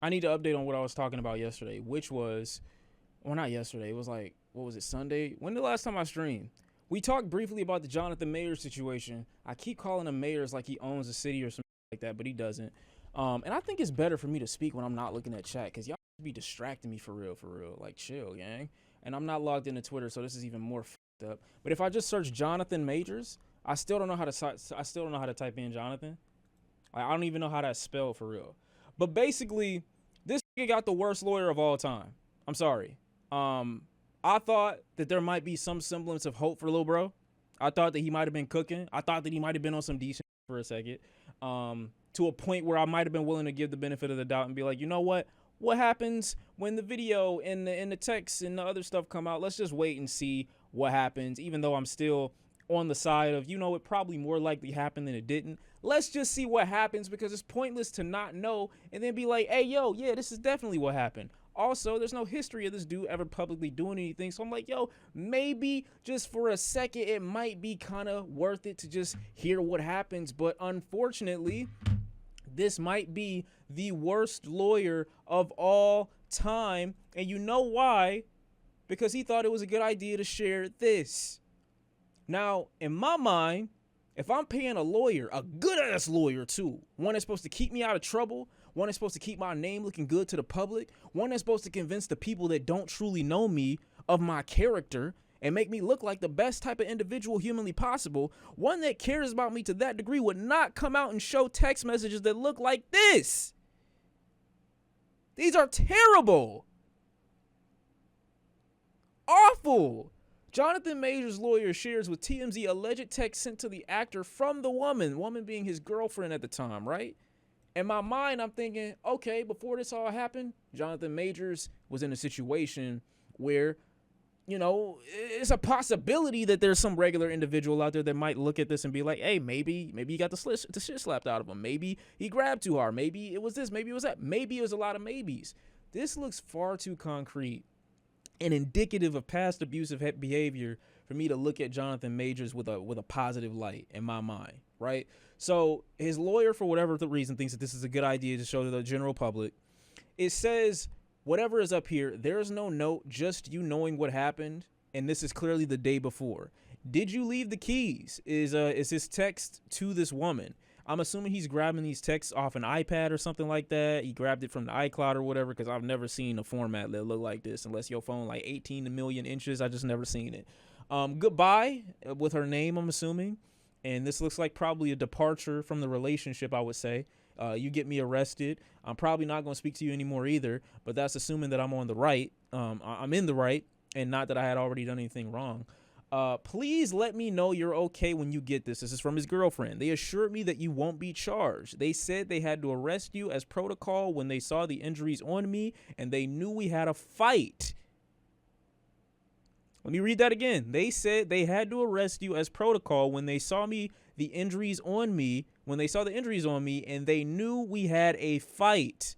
I need to update on what I was talking about yesterday, which was, well, not yesterday. It was like, what was it, Sunday? When the last time I streamed? We talked briefly about the Jonathan Mayers situation. I keep calling him Mayers like he owns a city or something like that, but he doesn't. And I think it's better for me to speak when I'm not looking at chat, because y'all be distracting me for real, for real. Like, chill, gang. And I'm not logged into Twitter, so this is even more fucked up. But if I just search Jonathan Majors, I still don't know how to type in Jonathan. Like, I don't even know how that's spelled for real. But basically, this nigga got the worst lawyer of all time. I'm sorry. I thought that there might be some semblance of hope for Lil Bro. I thought that he might have been cooking. I thought that he might have been on some decent for a second. To a point where I might have been willing to give the benefit of the doubt and be like, you know what? What happens when the video and the text and the other stuff come out? Let's just wait and see what happens, even though I'm still on the side of, you know, it probably more likely happened than it didn't. Let's just see what happens, because it's pointless to not know and then be like, hey, yo, yeah, this is definitely what happened. Also, there's no history of this dude ever publicly doing anything. So I'm like, yo, maybe just for a second, it might be kind of worth it to just hear what happens. But unfortunately, this might be the worst lawyer of all time. And you know why? Because he thought it was a good idea to share this. Now, in my mind, if I'm paying a lawyer, a good-ass lawyer too, one that's supposed to keep me out of trouble, one that's supposed to keep my name looking good to the public, one that's supposed to convince the people that don't truly know me of my character and make me look like the best type of individual humanly possible, one that cares about me to that degree would not come out and show text messages that look like this. These are terrible. Awful. Jonathan Majors' lawyer shares with TMZ alleged text sent to the actor from the woman being his girlfriend at the time, right? In my mind, I'm thinking, okay, before this all happened, Jonathan Majors was in a situation where, you know, it's a possibility that there's some regular individual out there that might look at this and be like, hey, maybe he got the shit slapped out of him. Maybe he grabbed too hard. Maybe it was this. Maybe it was that. Maybe it was a lot of maybes. This looks far too concrete and indicative of past abusive behavior for me to look at Jonathan Majors with a positive light in my mind, right? So his lawyer, for whatever the reason, thinks that this is a good idea to show to the general public. It says, whatever is up here, there is no note, just you knowing what happened, and this is clearly the day before. Did you leave the keys? Is his text to this woman. I'm assuming he's grabbing these texts off an iPad or something like that. He grabbed it from the iCloud or whatever, because I've never seen a format that look like this unless your phone like 18 million inches. I just never seen it. Goodbye with her name, I'm assuming. And this looks like probably a departure from the relationship, I would say. You get me arrested. I'm probably not going to speak to you anymore either, but that's assuming that I'm on the right. I'm in the right, and not that I had already done anything wrong. Please let me know you're okay when you get this. This is from his girlfriend. They assured me that you won't be charged. They said they had to arrest you as protocol when they saw the injuries on me, and they knew we had a fight. Let me read that again. They said they had to arrest you as protocol when they saw the injuries on me, and they knew we had a fight.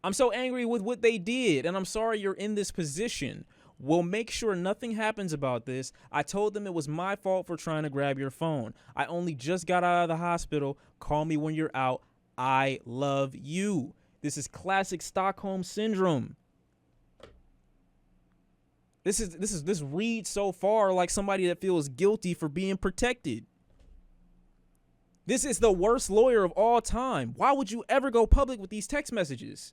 I'm so angry with what they did, and I'm sorry you're in this position. We'll make sure nothing happens about this. I told them it was my fault for trying to grab your phone. I only just got out of the hospital. Call me when you're out. I love you. This is classic Stockholm syndrome. This reads so far like somebody that feels guilty for being protected. This is the worst lawyer of all time. Why would you ever go public with these text messages?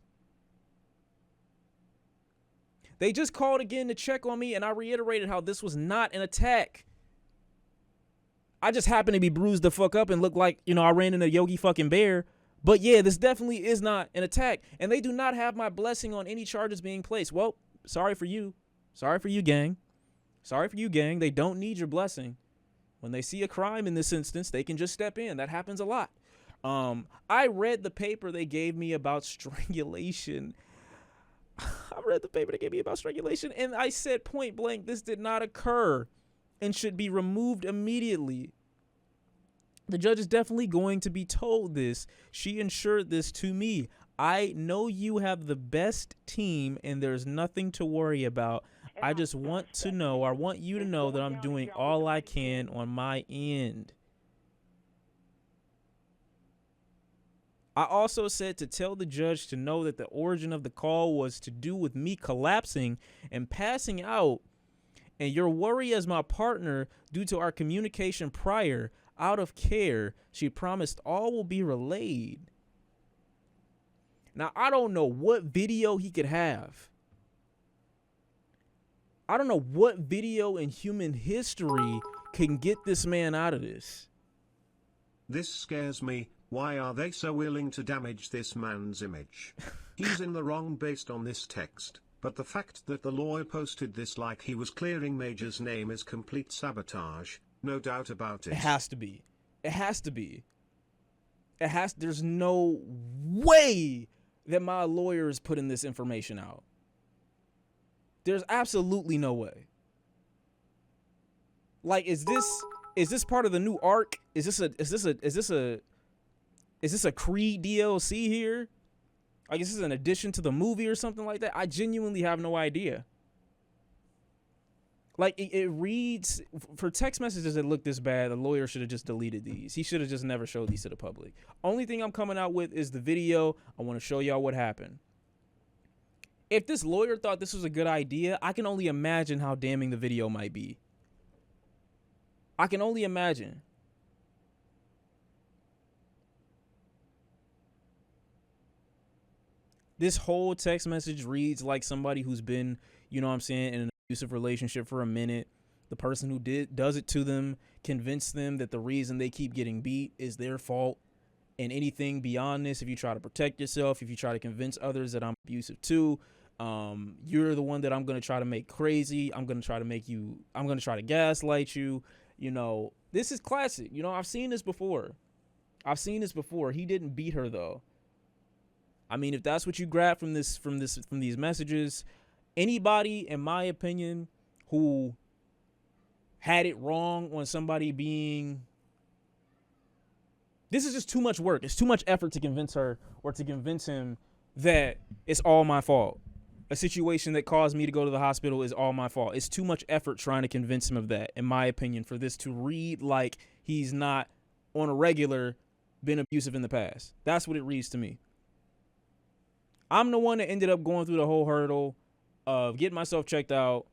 They just called again to check on me, and I reiterated how this was not an attack. I just happened to be bruised the fuck up and look like, you know, I ran into Yogi fucking Bear. But yeah, this definitely is not an attack. And they do not have my blessing on any charges being placed. Well, sorry for you. Sorry for you, gang. Sorry for you, gang. They don't need your blessing. When they see a crime in this instance, they can just step in. That happens a lot. I read the paper they gave me about strangulation. And I said point blank, this did not occur and should be removed immediately. The judge is definitely going to be told this. She ensured this to me. I know you have the best team and there's nothing to worry about. I just want you to know that I'm doing all I can on my end. I also said to tell the judge to know that the origin of the call was to do with me collapsing and passing out, and your worry as my partner due to our communication prior. Out of care, she promised all will be relayed. Now, I don't know what video he could have. I don't know what video in human history can get this man out of this. This scares me. Why are they so willing to damage this man's image? He's in the wrong based on this text, but the fact that the lawyer posted this like he was clearing Major's name is complete sabotage, no doubt about it. It has to be. It has to be. There's no way that my lawyer is putting this information out. There's absolutely no way. Like, is this part of the new arc? Is this a Creed DLC here? Like, is this an addition to the movie or something like that? I genuinely have no idea. Like, it reads, for text messages that look this bad, the lawyer should have just deleted these. He should have just never showed these to the public. Only thing I'm coming out with is the video. I want to show y'all what happened. If this lawyer thought this was a good idea, I can only imagine how damning the video might be. I can only imagine. This whole text message reads like somebody who's been, you know what I'm saying, in an abusive relationship for a minute. The person who does it to them convinced them that the reason they keep getting beat is their fault. And anything beyond this, if you try to protect yourself, if you try to convince others that I'm abusive too, you're the one that I'm going to try to make crazy. I'm going to try to gaslight you. You know, this is classic. You know, I've seen this before. He didn't beat her though. I mean, if that's what you grab from these messages, anybody, in my opinion, who had it wrong on somebody being, this is just too much work. It's too much effort to convince her or to convince him that it's all my fault. A situation that caused me to go to the hospital is all my fault. It's too much effort trying to convince him of that, in my opinion, for this to read like he's not on a regular been abusive in the past. That's what it reads to me. I'm the one that ended up going through the whole hurdle of getting myself checked out.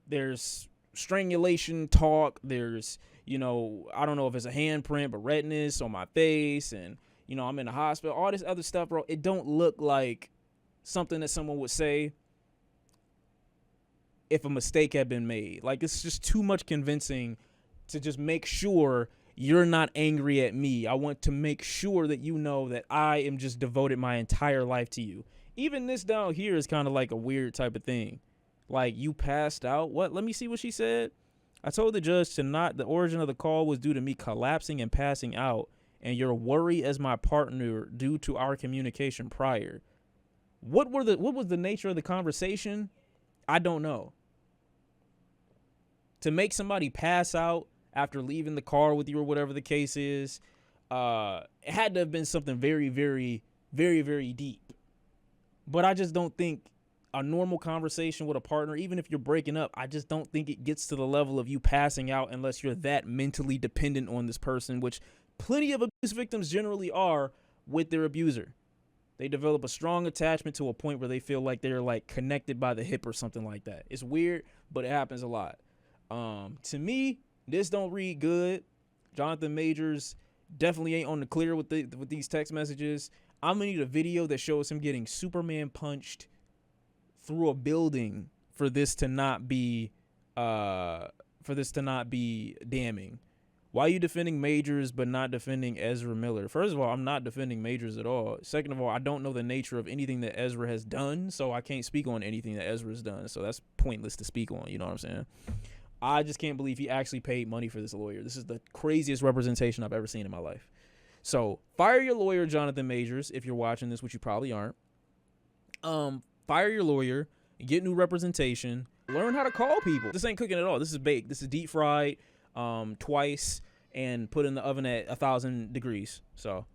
There's strangulation talk. There's, you know, I don't know if it's a handprint, but redness on my face. And, you know, I'm in the hospital. All this other stuff, bro. It don't look like something that someone would say if a mistake had been made. Like, it's just too much convincing to just make sure you're not angry at me. I want to make sure that you know that I am just devoted my entire life to you. Even this down here is kind of like a weird type of thing. Like, you passed out? What? Let me see what she said. I told the judge the origin of the call was due to me collapsing and passing out, and your worry as my partner due to our communication prior. What was the nature of the conversation? I don't know. To make somebody pass out after leaving the car with you or whatever the case is, it had to have been something very, very, very, very deep. But I just don't think a normal conversation with a partner, even if you're breaking up, I just don't think it gets to the level of you passing out unless you're that mentally dependent on this person, which plenty of abuse victims generally are with their abuser. They develop a strong attachment to a point where they feel like they're like connected by the hip or something like that. It's weird, but it happens a lot. To me, this don't read good. Jonathan Majors definitely ain't on the clear with these text messages. I'm gonna need a video that shows him getting Superman punched through a building for this to not be damning. Why are you defending Majors but not defending Ezra Miller? First of all, I'm not defending Majors at all. Second of all, I don't know the nature of anything that Ezra has done, so I can't speak on anything that Ezra has done. So that's pointless to speak on, you know what I'm saying? I just can't believe he actually paid money for this lawyer. This is the craziest representation I've ever seen in my life. So fire your lawyer, Jonathan Majors, if you're watching this, which you probably aren't. Fire your lawyer, get new representation, learn how to call people. This ain't cooking at all. This is baked. This is deep fried twice and put in the oven at 1,000 degrees. So